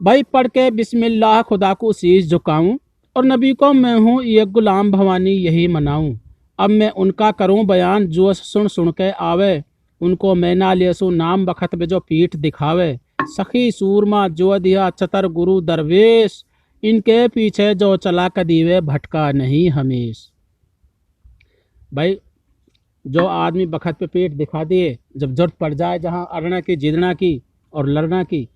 भाई पढ़ के बिस्मिल्लाह खुदा को शीश झुकाऊं और नबी को मैं हूँ ये गुलाम भवानी यही मनाऊं। अब मैं उनका करूं बयान जो सुन सुन के आवे, उनको मैं ना लेसू नाम बखत में जो पीठ दिखावे। सखी सूरमा जो दिया चतर गुरु दरवेश, इनके पीछे जो चला कदीवे भटका नहीं हमेश। भाई जो आदमी बखत पे पीठ दिखा दिए, जब जरूरत पड़ जाए जहाँ अड़ना की जिदना की और लड़ना की,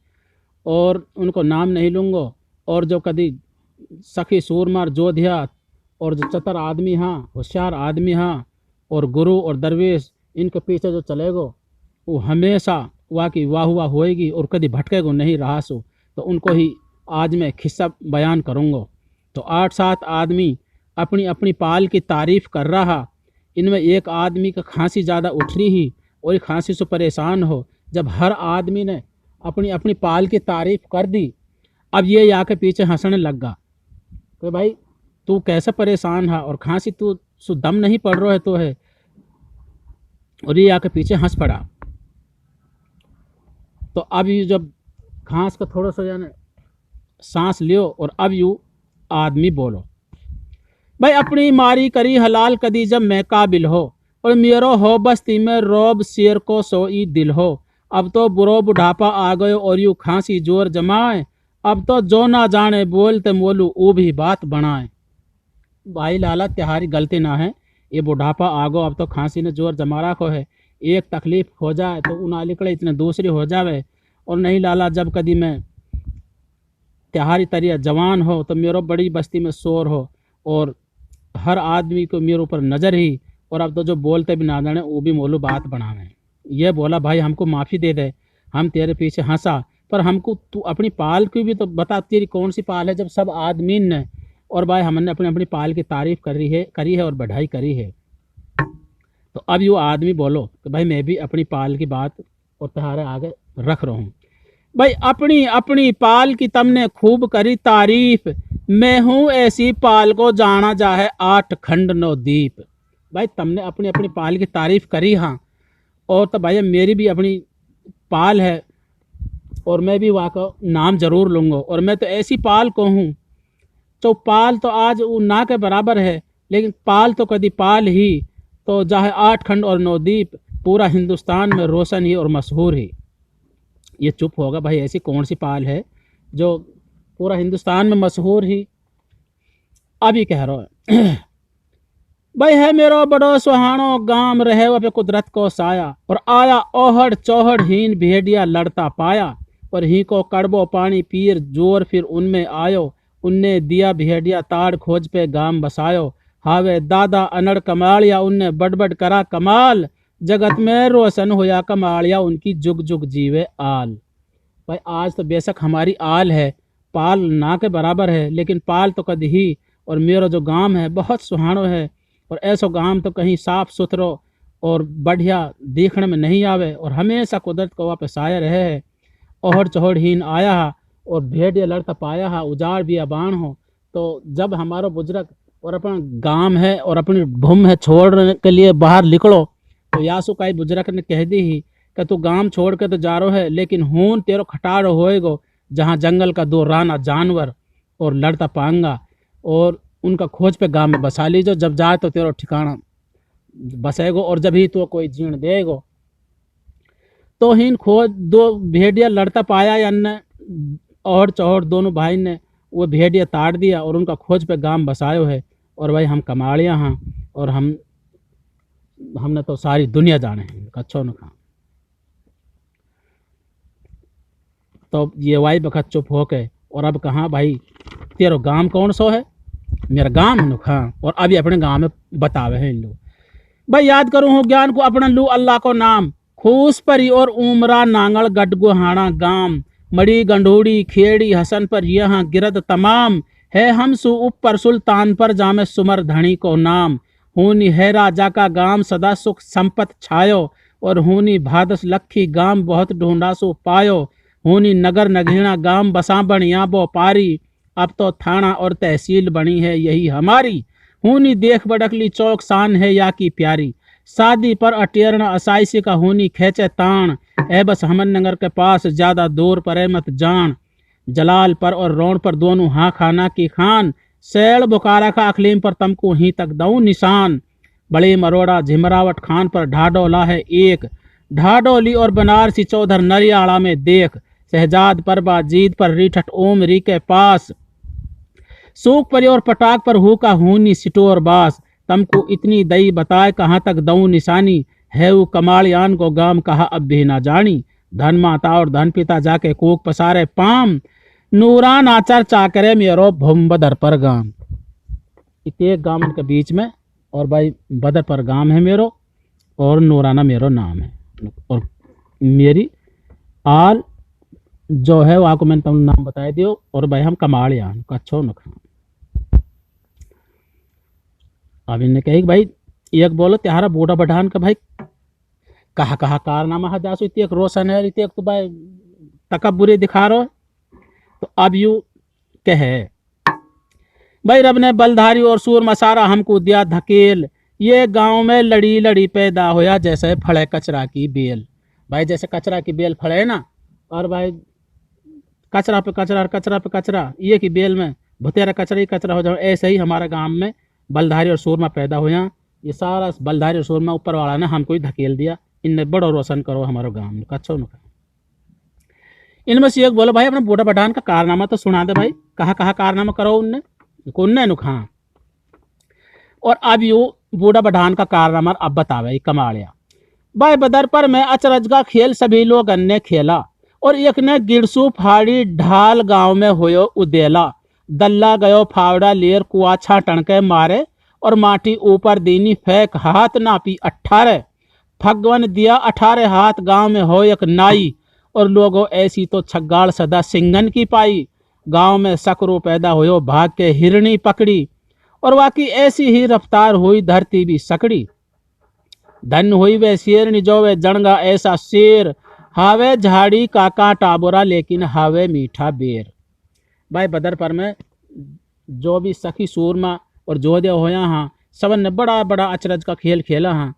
और उनको नाम नहीं लूँगा। और जो कभी सखी सूरमार जोधिया और जो चतर आदमी हाँ होशियार आदमी हाँ और गुरु और दरवेश इनके पीछे जो चलेगो वो हमेशा वाह की वाह हुआ होएगी और कभी भटकेगो नहीं रहा सो। तो उनको ही आज मैं खिस्सा बयान करूँगा। तो 8-7 आदमी अपनी अपनी पाल की तारीफ कर रहा। इनमें एक आदमी का खांसी ज़्यादा उठ रही ही और खांसी से परेशान हो। जब हर आदमी ने अपनी अपनी पाल की तारीफ कर दी, अब ये आके पीछे हंसने लग गा कि भाई तू कैसे परेशान है और खांसी तू दम नहीं पड़ रहा है तो है। और ये आके पीछे हंस पड़ा। तो अब ये जब खांस का थोड़ा सा जाने सांस लियो और अब यू आदमी बोलो, भाई अपनी मारी करी हलाल कदी जब मैं काबिल हो और मेरो हो बस्ती में रोब शेर को सोई दिल हो। अब तो बुरो बुढ़ापा आ गयो और यू खांसी जोर जमाए, अब तो जो ना जाने बोलते मोलू वो भी बात बनाए। भाई लाला त्योहारी गलती ना है, ये बुढ़ापा आ गो अब तो खांसी ने जोर जमा रखो है। एक तकलीफ हो जाए तो उना निकले इतने दूसरी हो जावे। और नहीं लाला जब कदी मैं त्योहारी तरिया जवान हो तो मेरो बड़ी बस्ती में शोर हो और हर आदमी को मेरे ऊपर नज़र ही, और अब तो जो बोलते भी ना जाने वो भी मोलू बात बनावे। ये बोला भाई हमको माफ़ी दे दे, हम तेरे पीछे हंसा, पर हमको तू अपनी पाल की भी तो बता, तेरी कौन सी पाल है जब सब आदमी ने और भाई हमने अपनी अपनी पाल की तारीफ करी है और बढ़ाई करी है। तो अब यो आदमी बोलो कि भाई मैं भी अपनी पाल की बात और तुम्हारे आगे रख रहा हूँ। भाई अपनी अपनी पाल की तुमने खूब करी तारीफ, मैं हूँ ऐसी पाल को जाना जा है 8 खंड 9 दीप। भाई तुमने अपनी अपनी पाल की तारीफ करी हाँ, और तो भाई मेरी भी अपनी पाल है और मैं भी वहाँ का नाम जरूर लूँगा। और मैं तो ऐसी पाल को हूँ तो पाल तो आज वो ना के बराबर है, लेकिन पाल तो कभी पाल ही, तो चाहे 8 खंड और 9 दीप, पूरा हिंदुस्तान में रोशन ही और मशहूर ही। ये चुप होगा भाई, ऐसी कौन सी पाल है जो पूरा हिंदुस्तान में मशहूर ही। अभी कह रहा है भाई है मेरो बड़ो सुहानो गाम रहे वह पे कुदरत को साया, और आया ओहड़ चौहड़ हीन भेड़िया लड़ता पाया, और ही को कड़बो पानी पीर जोर फिर उनमें आयो, उनने दिया भेड़िया ताड़ खोज पे गाम बसायो, हावे दादा अनड़ कमालिया उनने बड़बड़ करा कमाल, जगत में रोशन होया कमालिया उनकी जुग जुग जीवे आल। भाई आज तो बेशक हमारी आल है, पाल ना के बराबर है, लेकिन पाल तो कद ही। और मेरा जो गांव है बहुत सुहानो है, और ऐसा गांव तो कहीं साफ सुथरो और बढ़िया देखने में नहीं आवे, और हमेशा कुदरत को वापस आया रहे है। ओहड़ चौहड़ हीन आया है और भेड़िया लड़ता पाया है, उजाड़ भी अबान हो। तो जब हमारा बुजुर्ग और अपना गांव है और अपनी भूम है छोड़ने के लिए बाहर निकलो, तो यासु काई बुजुर्ग ने कह दी ही कि तू गांव छोड़ के तो जा रो है, लेकिन हून तेरो खटाड़ होएगो जहाँ जंगल का 2 राना जानवर और लड़ता पांगा, और उनका खोज पे गांव में बसा लीजो, जब जाए तो तेरो ठिकाना बसेगो और जब ही तो कोई जीण देगो। तो हिन खोज 2 भेड़िया लड़ता पाया या न, और चौहड़ दोनों भाई ने वो भेड़िया ताड़ दिया और उनका खोज पे गांव बसायो है। और भाई हम कमाड़िया हाँ, और हमने तो सारी दुनिया जाने हैं कच्छो न खा। तो ये वाई बखत चुप हो के, और अब कहाँ भाई तेरो गांव कौन सो है, मेरा गांव है नुखा। और अभी अपने गांव में बतावे हैं इन लोग, भाई याद करूँ हो ज्ञान को अपना लू अल्लाह को नाम, खूस परी और उमरा नांगल गडगुहाना गाम, मड़ी गंडोड़ी खेड़ी हसन पर यहाँ गिरद तमाम, है हम सु ऊपर सुल्तान पर जामे सुमर धनी को नाम, हूनी है राजा का गाम सदा सुख संपत छायो, और हूनी भादस लखी गाम बहुत ढूंढा सो पायो, हूनी नगर नगीना गाम बसा बनिया बो पारी, अब तो थाना और तहसील बनी है यही हमारी, हूनी देख बड़कली चौक शान है या की प्यारी, शादी पर अटेरना असाइसी का हूनी खेचे तान, है बस हमन नगर के पास ज्यादा दूर परे मत जान, जलाल पर और रौन पर दोनों हाँ खाना की खान, सैल बुकारा का अखलीम पर तमको ही तक दऊं निशान। बड़े मरोड़ा झिमरावट खान पर ढाडोला है एक, ढाडोली और बनारसी चौधर नरियाड़ा में देख। शहजाद पर बाजीद पर रीठट ओम री के पास, सूख परी और पटाक पर हु का हूनी सिटोर बास। तमको इतनी दई बताए कहाँ तक दऊं निशानी, है वो कमालियान को गाम कहा अब भी ना जानी। धन माता और धन पिता जाके कोक पसारे पाम, नूरान आचार चाकरे मेरो भूम बदर पर गाम। इतने गाम के बीच में, और भाई बदर पर गाम है मेरो, और नूराना मेरो नाम है, और मेरी आल जो है वहाँ को मैंने तुम नाम बताया दियो, और भाई हम कमालियान कच्छो नखा। अब इन्हें कही भाई एक बोलो त्यारा बूढ़ा बढ़ान का भाई कहा कहा कारनामा है जासो, इतने एक रोशन है, इतने एक तो भाई तकब्बुरी दिखा रहो। तो अब यू कहे भाई रब ने बलधारी और सूर मसारा हमको दिया धकेल, ये गांव में लड़ी लड़ी पैदा होया जैसे फड़े कचरा की बेल। भाई जैसे कचरा की बेल फड़े ना, और भाई कचरा पे कचरा, कचरा पे कचरा, ये की बेल में भुतेरा कचरा ही कचरा हो जाए, ऐसे ही हमारे गांव में बलधारी और सूरमा पैदा होया। ये सारा बलधारी और सूरमा ऊपर वाला ने हमको ही धकेल दिया, इनने बड़ो रोशन करो हमारे गांव में कच्छो न। इनमें से एक बोलो भाई अपने बूढ़ा बढ़ान का कारनामा तो सुना दे भाई, कहा कहा कारनामा करो उनने कौन नुखा। और अब यू बूढ़ा बढ़ान का कारनामा अब बतावे कमालिया। भाई बदर पर मैं अचरज का खेल सभी लोग ने खेला, और एक ने गिरसू फाड़ी ढाल गांव में होयो उदेला। दल्ला गयो फावड़ा लेर कुआ छाटन के मारे, और माटी ऊपर दीनी फेंक हाथ नापी 18। भगवन दिया 18 हाथ गांव में हो एक नाई, और लोगों ऐसी तो छग्गाड़ सदा सिंगन की पाई। गांव में सकरो पैदा होयो भाग के हिरणी पकड़ी, और वाकी ऐसी ही रफ्तार हुई धरती भी सकड़ी। धन हुई वे शेरनी जो वे जणगा ऐसा शेर, हावे झाड़ी का कांटा बुरा लेकिन हावे मीठा बेर। भाई बदर पर में जो भी सखी सूरमा और जोधे होया हाँ, सबन ने बड़ा बड़ा अचरज का खेल खेला हाँ।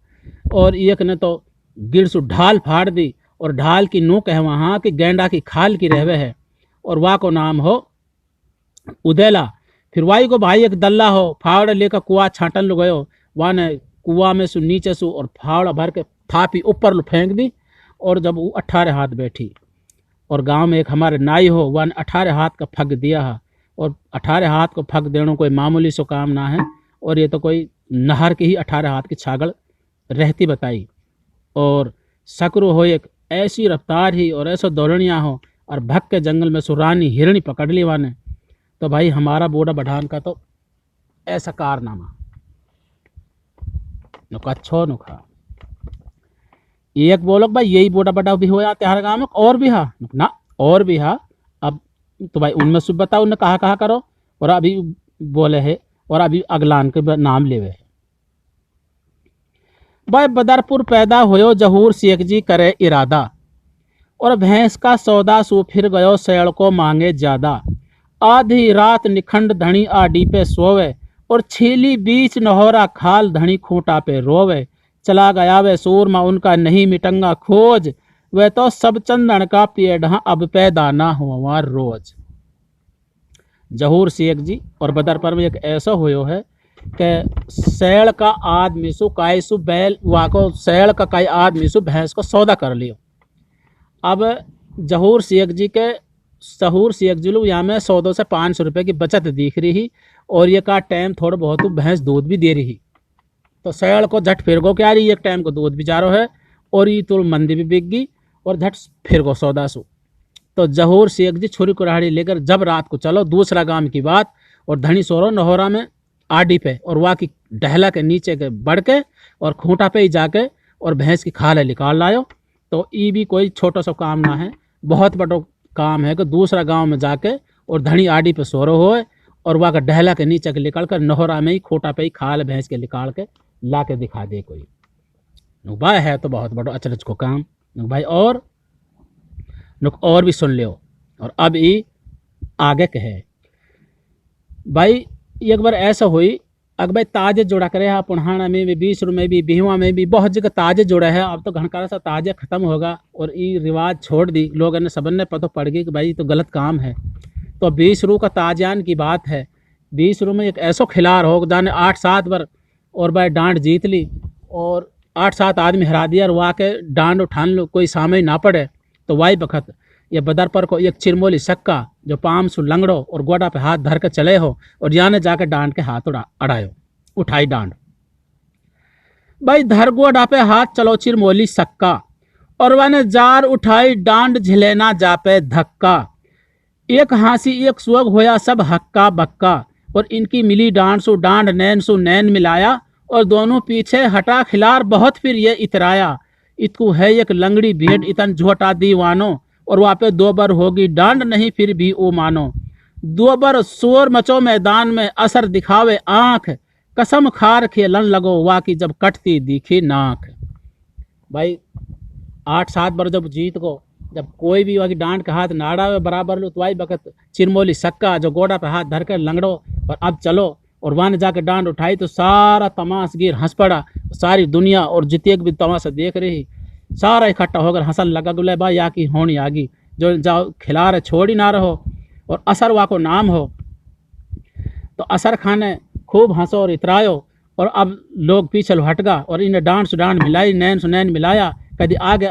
और एक ने तो गिरसु ढाल फाड़ दी, और ढाल की नो कह वहाँ कि गेंडा की खाल की रहवे है, और वाह को नाम हो उदेला। फिर वाई को भाई एक दल्ला हो फावड़ा लेकर कुआ छाटन लो गयो, वहाँ ने कुआ में सु नीचे सु और फावड़ा भर के थापी ऊपर फेंक दी। और जब वो 18 हाथ बैठी, और गांव में एक हमारे नाई हो वह 18 हाथ का फग दिया है, और 18 हाथ को फग देना कोई मामूली सो काम ना है, और ये तो कोई नहर की ही 18 हाथ की छागड़ रहती बताई। और सकरो हो एक ऐसी रफ्तार ही और ऐसा दौड़निया हो, और भग के जंगल में सुरानी हिरणी पकड़ ली वाने। तो भाई हमारा बूढ़ा बढ़ान का तो ऐसा कारनामा नुखा नुखा। एक बोलो भाई यही बूढ़ा बढ़ा भी हो जाते हर गाँव में, और भी हा ना, और भी हा। अब तो भाई उनमें से बताओ उन्हें कहा कहा करो, और अभी बोले है, और अभी अगलान के नाम लेवे है। भाई बदरपुर पैदा होयो जहूर शेख जी करे इरादा, और भैंस का सौदा सू फिर गयो सैड़ को मांगे ज्यादा। आधी रात निखंड धनी आडी पे सोवे, और छीली बीच नहोरा खाल धनी खूंटा पे रोवे। चला गया वे सूरमा उनका नहीं मिटंगा खोज, वे तो सब चंदन का पेड़ अब पैदा ना हुआ रोज। जहूर शेख जी और बदर पर में एक ऐसा होयो है कि सैड़ का आदमी सु काई सु बैल वाको सैड़ का काई आदमी सु भैंस को सौदा कर लियो। अब जहूर शेख जी के सहूर शेख जी लोग यहाँ में 100 से 500 रुपये की बचत दिख रही, और ये का टाइम थोड़ा बहुत भैंस दूध भी दे रही। तो सैड़ को झट फिर गो क्या रही, एक टाइम को दूध भी चारो है, और ये तो मंदी भी बिक गई, और झट फिर गो सौदा सु। तो जहूर शेख जी छुरी कुराड़ी लेकर जब रात को चलो दूसरा गांव की बात, और धनी सोरो नहोरा में आडी पे, और वहाँ की डहला के नीचे के बढ़ के और खूंटा पे ही जाके और भैंस की खाल निकाल लायो। तो ये भी कोई छोटा सा काम ना है, बहुत बड़ा काम है कि दूसरा गांव में जाके और धनी आडी पे सोरो होए, और वहाँ का डहला के नीचे के निकल कर नहोरा में ही खूंटा पे ही खाल भैंस के निकाल के ला के दिखा दे कोई। भाई है तो बहुत बड़ा अचरज को काम भाई। और भी सुन लियो। और अब ये आगे कहे भाई एक बार ऐसा हुई अगर भाई ताजे जोड़ा करे है पुनहाना में भी 20 में भी बिहुआ में भी बहुत जगह ताजे जोड़ा है। अब तो घनकारा सा ताजे खत्म होगा और ये रिवाज छोड़ दी लोगों ने, सबन ने पता पड़ गई कि भाई तो गलत काम है। तो 20 रू का ताजान की बात है। 20 रू में एक ऐसो खिलार हो जाने 8-7 बार और भाई डांड जीत ली और 8-7 आदमी हरा दिया और वहाँ के डांड उठान लो कोई सामने ना पड़े। तो वाई बखत ये बदर पर को एक चिरमोली सक्का जो पाम सु लंगड़ो और गोडा पे हाथ धर के चले हो और याने जाके डांड के हाथ अड़ायो उठाई डांड। भाई धर गोडा पे हाथ चलो चिरमोली सक्का और वाने जार उठाई डांड झिलेना जा पे धक्का। एक हांसी एक सुअग होया सब हक्का बक्का और इनकी मिली डांड सु नैन मिलाया और दोनों पीछे हटा खिलार बहुत फिर ये इतराया। इतकू है एक लंगड़ी भेंट इतन झोटा दीवानो और वहाँ पे 2 बार होगी डांड नहीं फिर भी ओ मानो। 2 बार शोर मचो मैदान में असर दिखावे आंख कसम खार खेलन लगो वा की जब कटती दिखी नाक। भाई 8-7 बार जब जीत को जब कोई भी वही डांड का हाथ नाड़ा हुए बराबर लो तो वाई बकत चिरमोली सक्का जो गोड़ा पे हाथ धर कर लंगड़ो और अब चलो और वहां जाके डांड उठाई तो सारा तमाशगीर हंस पड़ा। सारी दुनिया और जितने भी तमाशा देख रही सारा इकट्ठा होकर हंसन लगा बोले भाई या की होनी आगी जो जाओ खिला रहे छोड़ ही ना रहो और असर वा को नाम हो। तो असर खाने खूब हंसो और इतरायो और अब लोग पीछे हट गा और इन्हें डांड से डांड मिलाई नैन से नैन मिलाया। कभी आगे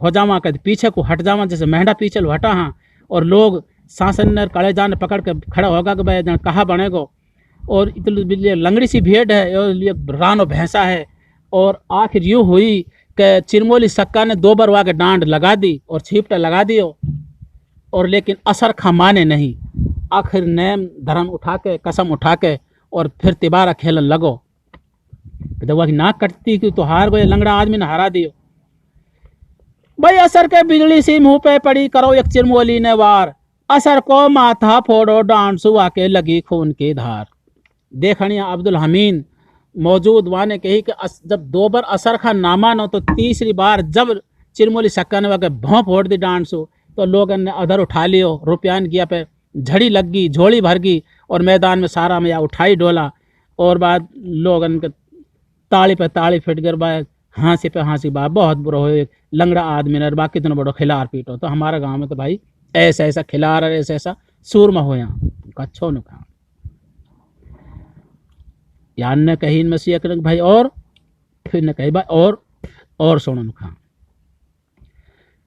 हो जावा कभी पीछे को हट जावा जैसे मेहंडा पीछे हटा हाँ और लोग सांसन कड़े जान पकड़ के खड़ा होगा कि भाई कहाँ बनेगो और इतनी लंगड़ी सी भेड़ है और लिए रानो भैंसा है। और आखिर यूँ हुई कि चिरमोली सक्का ने 2 बार वहाँ के डांड लगा दी और छिपटा लगा दियो और लेकिन असर खा माने नहीं। आखिर नेम धर्म उठा के कसम उठा के और फिर तिबारा खेलन लगो। जब वह नाक कटती कि तो हार गए लंगड़ा आदमी ने हरा दियो। भाई असर के बिजली सी मुंह पे पड़ी करो एक चिरमोली ने वार असर को माथा फोड़ो डांड सुआ के लगी खून की धार। देखनिया अब्दुल हमीद मौजूद वाने कही कि जब 2 बार असर खा नामा नो तो तीसरी बार जब चिरमोली सक्का ने वह भौं फोड़ दी डांड सु तो लोगों ने अधर उठा लियो रुपयान किया पे झड़ी लग गई झोली भर गई और मैदान में सारा में या उठाई डोला और बाद लोगन के ताली पे ताली फिट कर बाद हाँसी पे हाँसी बात बहुत बुरा हो लंगड़ा आदमी ने बाकी कितना बड़ो खिलार पीटो। तो हमारे गांव में तो भाई ऐसा ऐसा खिलार ऐसा ऐसा सूरमा हो यहाँ अच्छो न कहा यान ने कही में से भाई और फिर ने कही भाई और सुनो न कहा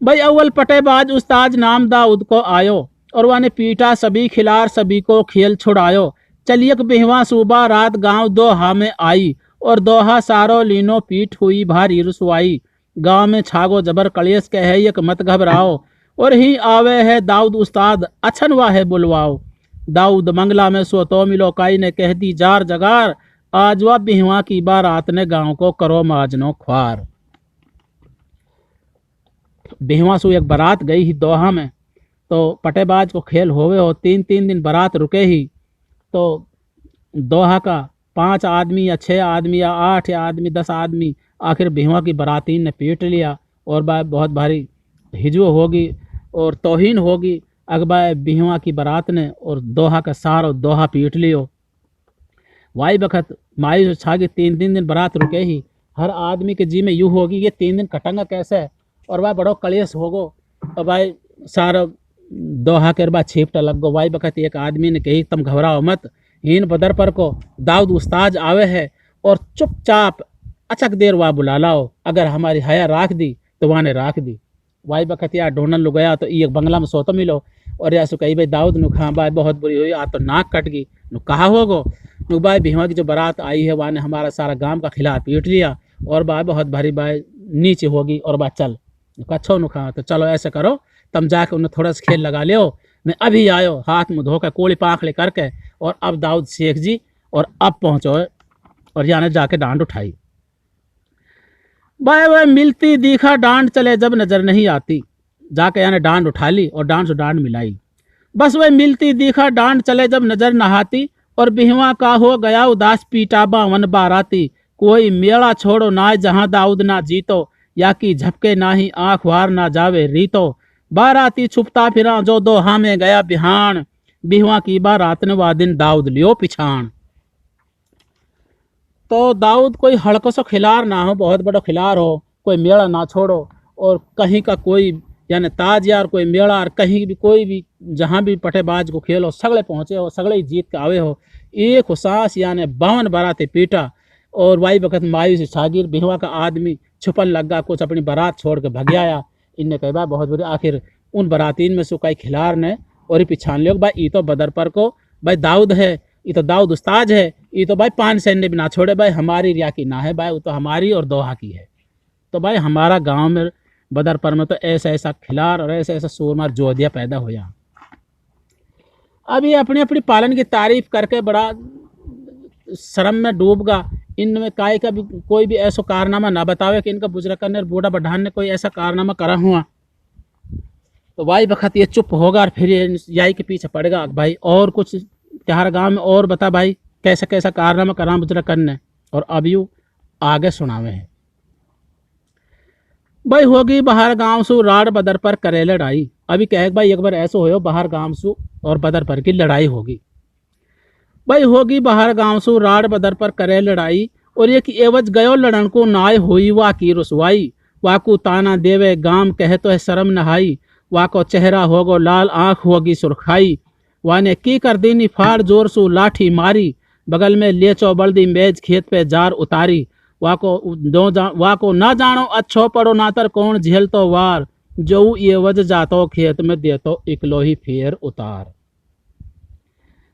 भाई अव्वल पटेबाज उस्ताद नाम दाऊद को आयो और वाने पीटा सभी खिलार सभी को खेल छुड़ायो। चलियक बिहवा सूबा रात गांव दोहा में आई और दोहा सारो लीनो पीठ हुई भारी रसवाई। गांव में छागो जबर कलेश कहे एक मत घबराओ और ही आवे है दाऊद उस्ताद अछन वाहे बुलवाओ। दाऊद मंगला में सोतो मिलो काई ने कह दी जार जगार आज वह बिहवा की बारात ने गांव को करो माजनो ख्वार। बिहवा सु एक बारात गई ही दोहा में तो पटेबाज को खेल होवे हो 3-3 दिन बारात रुके ही तो दोहा का 5 आदमी या 6 आदमी या 8 आदमी 10 आदमी आखिर बिहवा की बाराती ने पीट लिया और बहुत भारी हिजो होगी और तौहीन होगी अगबाए बिहवा की बारात ने और दोहा का सारो दोहा पीट लियो। वाई बखत मायूस छागी 3-3 दिन बारात रुके ही हर आदमी के जी में यूँ होगी ये 3 दिन कटेंगे कैसे और वह बड़ो कलेश होगो और भाई सारा दोहा के बाद छिपटा लग गो। वाई बखत एक आदमी ने कही तुम घबराओ मत हीन बदर पर को दाऊद उस्ताद आवे है और चुपचाप अचक देर वहाँ बुला लाओ अगर हमारी हया राख दी तो वहाँ ने राख दी। वाई बखत यार ढूंढन लो गया तो एक बंगला में सोतो मिलो और या सु कही भाई दाऊद नु खा भाई बहुत बुरी हुई आ तो नाक कट गई नु कहा होगो नु भाई बिहवा की जो बारात आई है वहाँ ने हमारा सारा गांव का खिला पीट लिया और भाई बहुत भारी भाई नीचे होगी और बात चल कच्छो नु खा तो चलो ऐसे करो तम जाके उन्हें थोड़ा सा खेल लगा लियो मैं अभी आयो हाथ मुँह धोकर कोड़ी पाँख ले करके और अब दाऊद शेख जी और अब पहुँचो और याने जाके डांड उठाई। भाई वह मिलती दिखा डांड चले जब नजर नहीं आती जाके याने डांड उठा ली और डांड से डांड मिलाई। बस वह मिलती दिखा डांड चले जब नजर नहाती और बिहवा का हो गया उदास पीटा 52 बाराती। कोई मेला छोड़ो ना जहाँ दाऊद ना जीतो या कि झपके ना ही आँख वार ना जावे रीतो। बाराती छुपता फिरा जो दोहा में गया बिहान बिहवा की बारात ने वा दिन दाऊद लियो पिछाण। तो दाऊद कोई हड़को सो खिलार ना हो, बहुत बड़ा खिलार हो, कोई मेड़ा ना छोड़ो, और कहीं का कोई यानी ताज यार कोई मेड़ा और कहीं भी कोई भी जहाँ भी पटेबाज को खेलो सगले पहुँचे हो, सगले ही जीत के आवे हो। एक सांस यानी 52 बाराते पीटा, और वाई वक्त मायूस शागिर बिहवा का आदमी छुपन लगा, कुछ अपनी बारात छोड़ के भग आया। इनने कहा भाई बहुत बुरी, आखिर उन बरातीन में से कई खिलार ने और ही पिछान लियो भाई ये तो बदर पर को भाई दाऊद है, ये तो दाऊद उस्ताज है, ये तो भाई 5 सैन्य भी ना छोड़े भाई, हमारी रिया की ना है भाई, वो तो हमारी और दोहा की है। तो भाई हमारा गांव में बदर पर में तो ऐसा ऐसा खिलार और ऐसा ऐसा सूरमार जोधिया पैदा होया। अब ये अपनी अपनी पालन की तारीफ करके बड़ा शर्म में डूबगा। इनमें काय का भी कोई भी ऐसा कारनामा ना बतावे कि इनका बुजुर्ग करने बूढ़ा बढ़ान ने कोई ऐसा कारनामा करा हुआ। तो भाई बखत ये चुप होगा और फिर ये याई के पीछे पड़ेगा भाई और कुछ त्यार गांव में और बता भाई कैसा कैसा कारनामा करा बुजुर्ग करने, और अब यू आगे सुनावे है। भाई होगी बाहर गांव सु राड बदर पर करे लड़ाई। अभी कहे भाई एक बार ऐसा हो बाहर गांव सु और बदर पर की लड़ाई होगी। भाई होगी बाहर गांव सु राड बदर पर करे लड़ाई, और एक एवज गयो लड़न को नाय हुई वा की रुसवाई। वाकू ताना देवे गाम कहे तो है शर्म नहाई, वाको चेहरा होगो लाल आंख होगी सुरखाई। वाने की कर दीनी फाड़ जोर सु लाठी मारी, बगल में ले चौबल्दी मेज खेत पे जार उतारी। वाको ना जानो अच्छो पड़ो नातर कौन झेल तो वार, जो ये वज जातो खेत में देतो इकलो ही फेर उतार।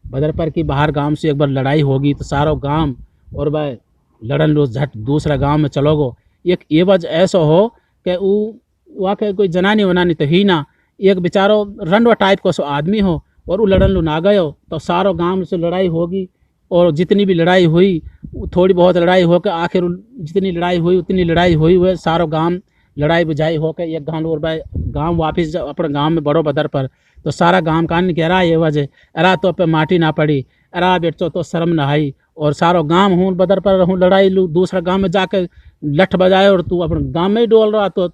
बदर पर की बाहर गांव से एक बार लड़ाई होगी तो सारो गांव और भाई लड़न लो झट दूसरा गांव में चलोगो। एक एवज ऐसा हो कि वाके कोई जनानी वनानी तो ही ना, एक बेचारो रंडवा टाइप को सो आदमी हो और वो लड़न लो ना गयो तो सारो गांव से लड़ाई होगी। और जितनी भी लड़ाई हुई थोड़ी बहुत लड़ाई होकर आखिर जितनी लड़ाई हुई उतनी लड़ाई हुई वह सारो गांव लड़ाई बुझाई होकर एक गांव और भाई गांव वापस अपने गांव में बड़ो बदर पर। तो सारा गांव कान कह रहा ये वजह अरा तो पे माटी ना पड़ी, अरा बेटो तो शर्म ना आई, और सारो गांव हूँ बदर पर हूँ लड़ाई लू दूसरा गांव में जाकर लठ बजाए और तू अपने गांव में ही डोल रहा तो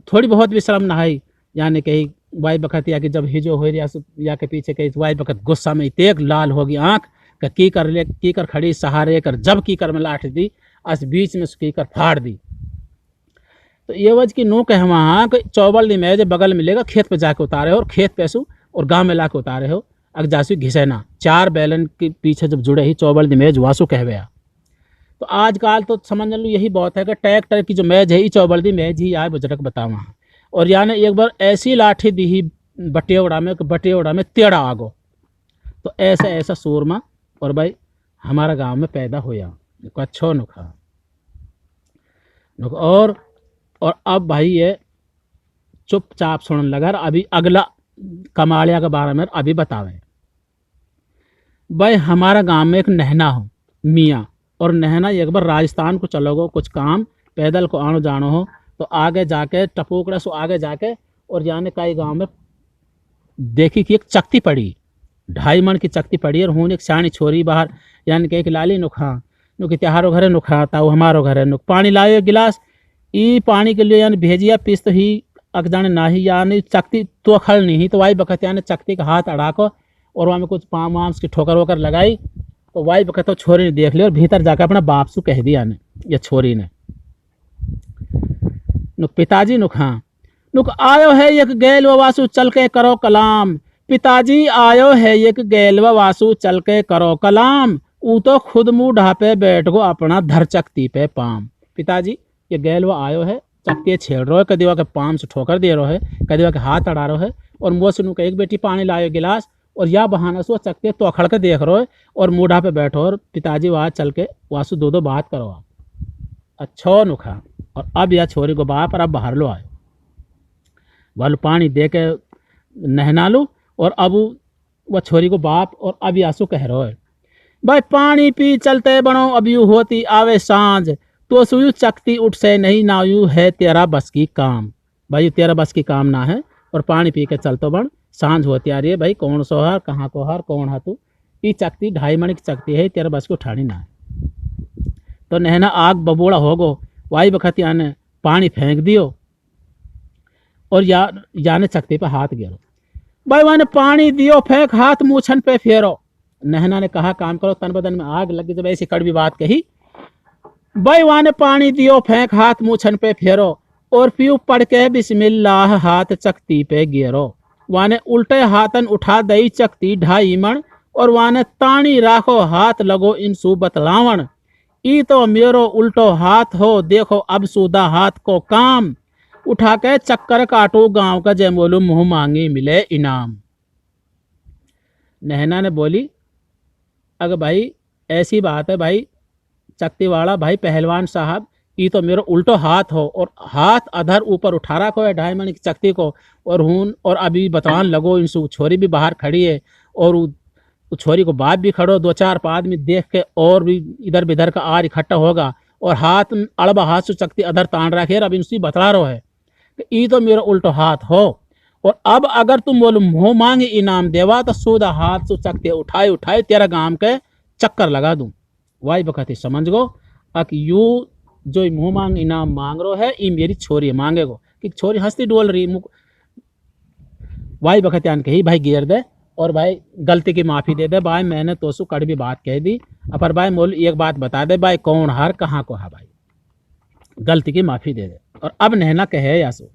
थोड़ी बहुत भी शर्म ना आई। यानी कही वाई बखत या कि जब हिजो हो या के पीछे कही वाई बखत गुस्सा में तेग लाल होगी आँख का की कर खड़ी सहारे कर जब की कर में लाठ दी अस बीच में की कर फाड़ दी। तो ये वज की नो कह वहाँ चौबल दी मैज बगल में लेगा खेत पे जाके उतारे हो और खेत पैसू और गांव में ला के उतारे हो अग जासू घिसेना 4 बैलन के पीछे जब जुड़े ही चौबल दी मैज वासु कह गया। तो आजकल तो समझ लो यही बहुत है कि ट्रैक्टर की जो मैज है चौबल दी मैज ही आए बुजुर्ग बतावा। और यानी एक बार ऐसी लाठी दी ही बटेवड़ा में तेड़ा आगो। तो ऐसा ऐसा सूरमा और भाई हमारा गांव में पैदा होया अच्छो नुखा और अब भाई ये चुपचाप सुनने लगा। अभी अगला कमालिया के बारे में अभी बतावे। भाई हमारा गांव में एक नहना हो मियाँ, और नहना एक बार राजस्थान को चलोगो कुछ काम पैदल को आनो जानो हो तो आगे जाके टपोकड़ा सो आगे जाके और जाने कई गांव में देखी कि एक चक्ति पड़ी 2.5 मन की चक्ति पड़ी और हूँ एक सानी छोरी बाहर यानी कि एक लाली नुखा नुकी त्योहारों घरे नुखा ताऊ हमारो घरे नुक पानी लाए गिलास ई पानी के लिए यानी भेजिया पिस्त ही अक जाने ना ही यानी चक्ति तो खल नहीं तो वाई बखत यानी चक्ति का हाथ अड़ा को और वहाँ में कुछ पाम वाम्स की ठोकर वोकर लगाई। तो वाई बखत तो छोरी ने देख लिया और भीतर जाकर अपना बाप सु कह दिया ने या छोरी ने नुक पिताजी नुक हाँ नुक आयो है एक गैल वासु चल के करो कलाम। पिताजी आयो है एक गैल वासु चल के करो कलाम। ऊ तो खुद मुँह ढापे बैठ गो अपना धर चकती पे पाम। पिताजी ये गैलवा आयो है चकती छेड़ रहो है कदीवा के पाम से ठोकर दे रहो है कदीवा के हाथ अड़ा रहो है और मुँह से नुक एक बेटी पानी लायो गिलास और या बहाना से वो चकते तो अखड़ के देख रहो है और मुँह ढापे बैठो और पिताजी वहाँ चल के वासु दो बात करो अच्छो नुखा। और अब यह छोरी को बाप और अब बाहर लो आयो वालू पानी दे के नहना लो और अब वह छोरी को बाप और अब यासु कह रहा है भाई पानी पी चलते बनो अब यू होती आवे सांझ तो सुयू चकती उठ से नहीं ना यू है तेरा बस की काम। भाई तेरा बस की काम ना है और पानी पी के चलतो बन सांझ होती आ रही है। भाई कौन सोहार कहाँ को हार कौन हा तू ये चकती 2.5 मन की चकती है तेरा बस को उठानी ना है। तो नहना आग बबूड़ा हो गो वाई बखत याने पानी फेंक दियो और याने चकती पे हाथ गिरो। भाई मैंने पानी दियो फेंक हाथ मूछन पे फेरो नहना ने कहा काम करो, तन बदन में आग लगी। जब ऐसी कड़वी बात कही, भाई वहां ने पानी दियो फेंक, हाथ मूछन पे फेरो, और पीऊ पढ़ के बिस्मिल्लाह, हाथ चकती पे गिरो। वहां ने उल्टे हाथन उठा दई चकती 2.5 मण, और वहां ने ताणी राखो हाथ लगो इनसु बतलावण। ई तो मेरो उल्टो हाथ हो, देखो अब सूदा हाथ को काम। उठा के चक्कर काटू गांव का, जय बोलू मुंह मांगी मिले इनाम। नहना ने बोली, अगर भाई ऐसी बात है भाई चकती वाला भाई पहलवान साहब, ये तो मेरो उल्टो हाथ हो, और हाथ अधर ऊपर उठा रखो है 2.5 मण की चकती को, और हून और अभी बतान लगो इनसु। छोरी भी बाहर खड़ी है, और उस छोरी को बाप भी खड़ो, 2-4 आदमी देख के और भी इधर बिधर का आर इकट्ठा होगा, और हाथ अड़बा हाथ से चकती अधर तान रखे, अब इनसे बतला रहो है कि ये तो मेरा उल्टो हाथ हो, और अब अगर तुम बोलो मुंह मांगी इनाम देवा, तो सूदा हाथ से चकते उठाए उठाए तेरा गांव के चक्कर लगा दूं। वाई बखती समझ गो अक यू जो मुंह मांग इनाम मांग रो है, ये मेरी छोरी मांगे गो। कि छोरी हंसती डोल रही मुख। वाई बखत्यान कही, भाई गिर दे, और भाई गलती की माफी दे दे भाई, मैंने तो सु कड़वी बात कह दी। अपर भाई मोल एक बात बता दे भाई, कौन हार कहाँ को है भाई, गलती की माफी दे दे। और अब नहना कहे यासो,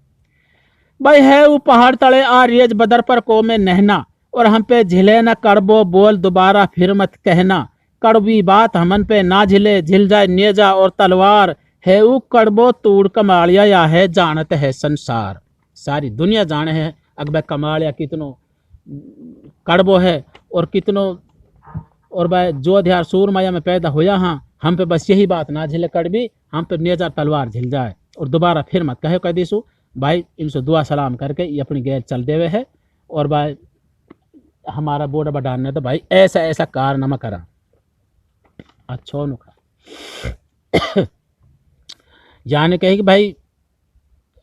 भाई है वो पहाड़ तले आ रेज बदर पर को में नहना, और हम पे झिले न कड़बो बोल दोबारा फिर मत कहना। कड़वी बात हमन पे ना झिले, झिल जाए नेजा और तलवार। है वो कड़बो तूड़ कमालिया, या है जानत है संसार। सारी दुनिया जाने है अकबर कमालिया कितनो कड़बो है, और कितनो, और भाई जो अध्यार सूर माया में पैदा होया हाँ, हम पे बस यही बात ना झिले कड़वी, हम पे नेजा तलवार झिल जाए, और दोबारा फिर मत कहे कह दीसू। भाई इनसे दुआ सलाम करके ये अपनी गैर चल देवे है, और भाई हमारा बोर्ड बढ़ाने तो भाई ऐसा ऐसा कारनामा करा। अच्छा नुखा जाने कहे कि भाई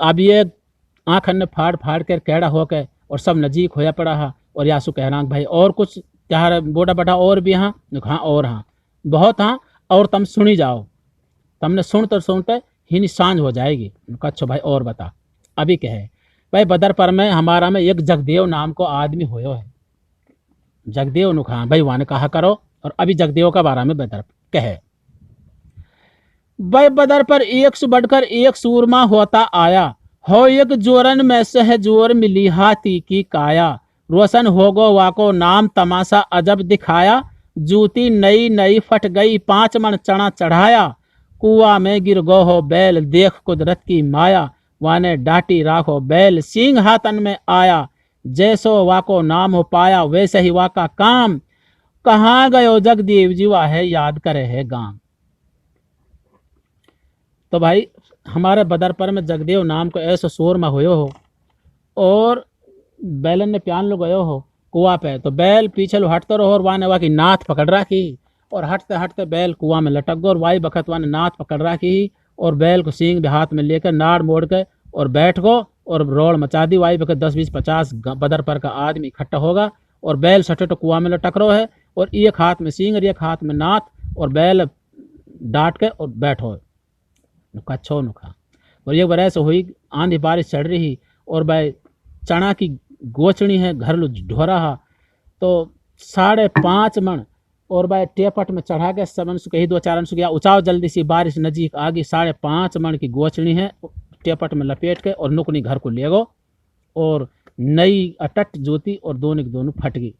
अब ये आँखन ने फाड़ फाड़ कर कैड़ा होकर, और सब नजीक होया पड़ा हा, और यासु कह रहा भाई और कुछ त्यार बोड़ा बढ़ा और भी हाँ। हाँ और हाँ बहुत हाँ, और तुम सुनी जाओ, तुमने सुनते ही सांझ हो जाएगी। अच्छा भाई और बता। अभी कहे, भाई बदर पर में हमारा में एक जगदेव नाम को आदमी होयो है। जगदेव नुखा भाई वहां ने कहा करो, और अभी जगदेव का बारे में बदर कहे, भाई बदर पर एक से बढ़कर एक सूरमा होता आया, हो एक जोरन में सह जोर मिली हाथी की काया। रोशन हो गो वाको नाम तमाशा अजब दिखाया, जूती नई नई फट गई 5 मण चना चढ़ाया। कुआ में गिर गो हो बैल देख कुदरत की माया, वाने डाटी राखो बैल सिंह हाथन में आया। जैसो वाको नाम हो पाया वैसे ही वाका काम, कहाँ गयो जगदेव जीवा है याद करे है गांव। तो भाई हमारे बदर पर में जगदेव नाम को ऐसा शोर में होयो हो, और बैलन ने प्यान लो गयो हो कुआ पे, तो बैल पीछे लो हटते रहो, और वाने वा की नाथ पकड़ रखी, और हटते हटते बैल कुआ में लटक गो, और वाई बखत वाने नाथ पकड़ रखी, और बैल को सींग भी हाथ में लेकर नाड़ मोड़ के और बैठ गो, और रोड़ मचा दी। वाई बखत 10-20-50 बदर पर का आदमी इकट्ठा होगा, और बैल सटे तो कुआ में लटक रहो है, और एक हाथ में सींग और एक हाथ में नाथ, और बैल डांट के और बैठो कच्छो नुखा। और एक बार ऐसे हुई, आंधी बारिश चढ़ रही, और भाई चना की गोचनी है घर लो ढो रहा, तो 5.5 मण, और भाई टेपट में चढ़ा के सबन से कही 2-4 से गया उचाओ जल्दी सी बारिश नजीक आ गई। 5.5 मण की गोचनी है, टेपट में लपेट के और नुकनी घर को ले गो, और नई अटट जूती और दोनों की दोनों फट गई।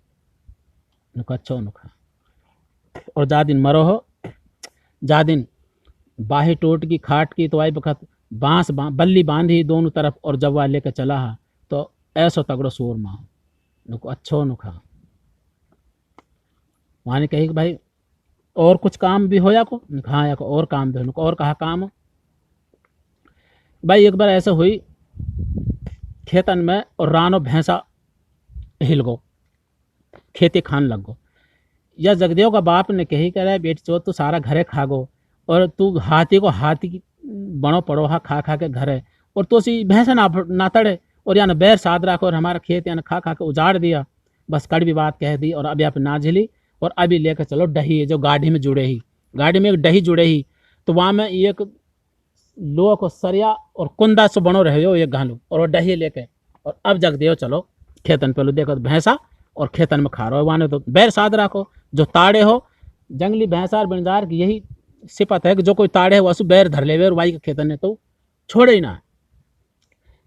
कच्छो नुखा। और जा दिन मरो हो, जा दिन बाही टूट की खाट की, तो आई बखत बांस बल्ली बांधी दोनों तरफ, और जब वह लेकर चला हा, तो ऐसो तगड़ो शोर माँ नुको अच्छो नुखा। वहाँ ने कही कि भाई और कुछ काम भी होया को, हाँ या को और काम भी हो, और कहा काम हो। भाई एक बार ऐसा हुई खेतन में, और रानो भैंसा हिल गो, खेती खान लग गो। या जगदेव का बाप ने कही कह रहा बेट चो तू सारा घरे खा गो, और तू हाथी को हाथी बनो पड़ोहा खा खा के घरे, और तो सी भैंसा ना तड़े, और या न बैर साध रखो, और हमारा खेत या न खा खा के उजाड़ दिया। बस कड़वी बात कह दी, और अभी आप ना झिली, और अभी लेकर चलो डही जो गाड़ी में जुड़े ही, गाड़ी में एक डही जुड़े ही, तो वहाँ में एक लोह को सरिया और कुंदा से बनो रहे हो एक घालू, और वो डही लेके, और अब जगदेव चलो खेतन पे लो, देखो भैंसा और खेतन में खा रहो, वहाँ तो बैर साध रखो, जो ताड़े हो जंगली भैंसार बिनजार की यही सिफत है कि जो कोई ताड़े है वसु बैर धर लेवे और वाई के खेतन ने तो छोड़े ही ना।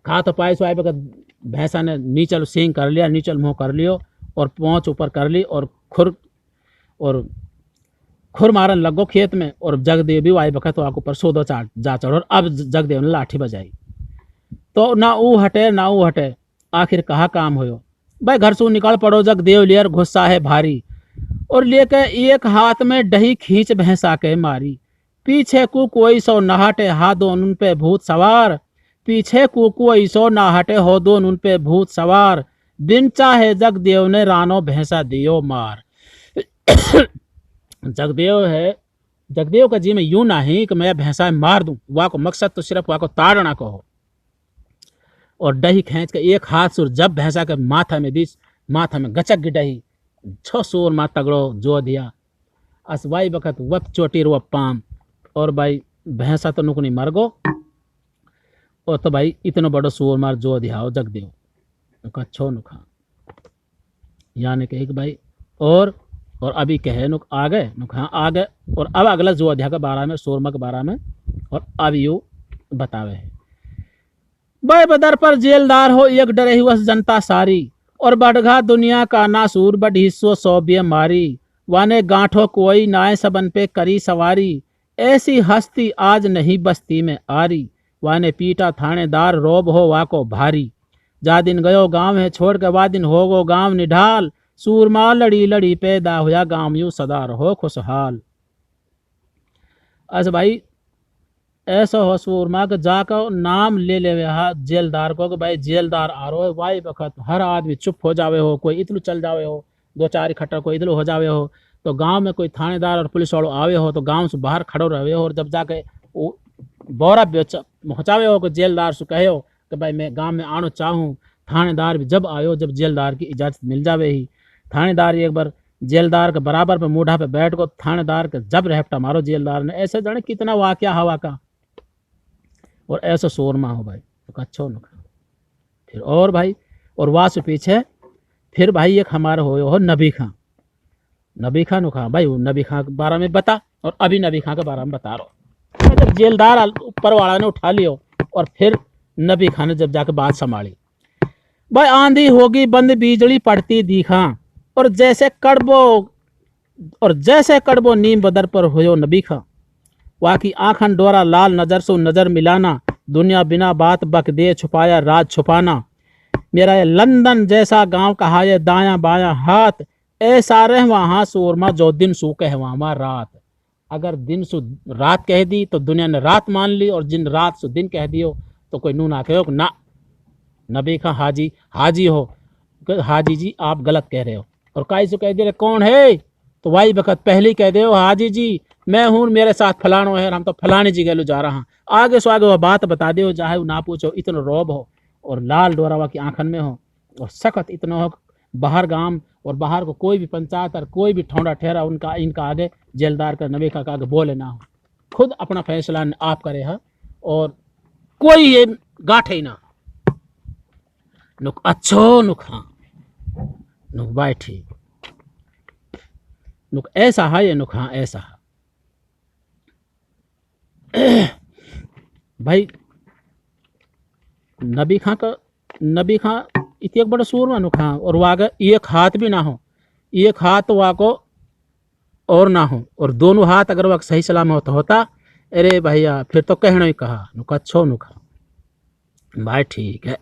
खा तो पाए सो आए भैंसा ने नीचल सींग कर लिया, नीचल मुँह कर लियो और पहुँच ऊपर कर ली और खुर मारन लगो खेत में। और जगदेव भी वाई बखत वाक ऊपर सोदो जा चढ़ो। और अब जगदेव ने लाठी बजाई तो ना ऊ हटे ना ऊ हटे, आखिर कहा काम होयो। भाई घर से निकल पड़ो, जगदेव लियर गुस्सा है भारी और लेके एक हाथ में डही खींच भैंसा के मारी। पीछे को कोई सो नहाटे हा दोन उन पे भूत सवार, पीछे को कोई सो नहाटे हो दोन उन पे भूत सवार। बिन चाहे जगदेव ने रानो भैंसा दियो मार। जगदेव का जी में यूं नहीं कि मैं भैंसा मार दूं, वाह को मकसद तो सिर्फ वाह को ताड़ना को हो। और डही खींच के एक हाथ सुर जब भैंसा के माथा में दी, माथा में गचक की डही छो सूर मा तगड़ो जो दिया। असवाई बखत वप चोटी रो पाम और भाई भैंसा तो नुकनी मर गो। और तो भाई इतना बड़ो सूर मार जो दिया हो जगदेव नुका छो नुखा यानी कहे कि भाई और अभी कहे नुक आ गए नुखा आ गए। और अब अगला जो अध्याय के बारे में सूरमा के बारे में और अब यू बतावे है। भाई बदर पर जेलदार हो एक डरे हुआ जनता सारी, और बढ़गा दुनिया का नासूर बड़ हिस्सों सौबिय मारी। वाने गांठो कोई नाय सबन पे करी सवारी, ऐसी हस्ती आज नहीं बस्ती में आरी। वाने पीटा थानेदार रोब हो वाको भारी, जा दिन गयो गांव है छोड़ के वा दिन हो गो गांव निढाल। सूरमा लड़ी लड़ी पैदा हुआ गांव यूं सदा रहो खुशहाल। अच्छा भाई ऐसा हो सूरमा के जाकर नाम ले ले जेलदार को कि भाई जेलदार आ रहो है। वाई वक्त हर आदमी चुप हो जावे हो, कोई इतलू चल जावे हो, दो चार इकट्ठा कोई इतलू हो जावे हो। तो गांव में कोई थानेदार और पुलिस वालों आवे हो तो गांव से बाहर खड़ो रहे हो। और जब जाके बोरा पहुँचावे हो कि जेलदार से कहे हो कि भाई मैं गांव में आना चाहूँ। थानेदार भी जब आयो जब जेलदार की इजाज़त मिल जावे ही, थानेदार एक बार जेलदार के बराबर पे मूढ़ा पे बैठ को थानेदार के जब रेपटा मारो जेलदार ने। ऐसे जाने कितना वाक्या हवा का और ऐसा शोरमा हो भाई तो अच्छा नुखा। फिर और भाई और वहाँ से पीछे फिर भाई एक हमारा हो नबी खां। नबी खां नुखा भाई वो नबी खां के बारे में बता और अभी नबी खां के बारे में बता रहा। जब जेलदार ऊपर वाला ने उठा लियो और फिर नबी खां ने जब जाके बात संभाली। भाई आंधी होगी बंद बिजली पड़ती दिखा, और जैसे कड़बो नीम बदर पर हो नबी खां। वाकी आंखन डोरा लाल नजर सो नजर मिलाना, दुनिया बिना बात बक दे छुपाया राज छुपाना। मेरा ये लंदन जैसा गांव कहा ये दाया बाया हाथ, ऐसा रह वहाँ सूरमा जो दिन सू कह वहाँ रात। अगर दिन सु रात कह दी तो दुनिया ने रात मान ली, और जिन रात सु दिन कह दियो तो कोई नू ना कहो ना नबी खां हाजी हो हाजी जी आप गलत कह रहे हो। और काई से कह दे रहे कौन है तो वाई बखत पहले कह दे हाजी जी मैं हूँ, मेरे साथ फलानो है, हम तो फलाने जी गलो जा रहा। आगे सो आगे वह बात बता दो चाहे ना पूछो। इतना रोब हो और लाल डोरावा की आंखन में हो और सख्त इतना हो। बाहर गांव और बाहर को कोई भी पंचायत और कोई भी ठौंडा ठहरा उनका इनका आगे जेलदार का नबी का आगे बोले ना हो। खुद अपना फैसला आप करे है और कोई ये गांठे ही ना नुक अच्छो नुक हाँ नुक बैठी नुक ऐसा है ये नुक हाँ ऐसा है। भाई नबी खां इतने बड़ा सूरमा नुखा और वागे एक हाथ भी ना हो, एक हाथ वाको और ना हो और दोनों हाथ अगर वह सही सलामत होता अरे भैया फिर तो कहना ही कहा नुका छो नुखा भाई ठीक है।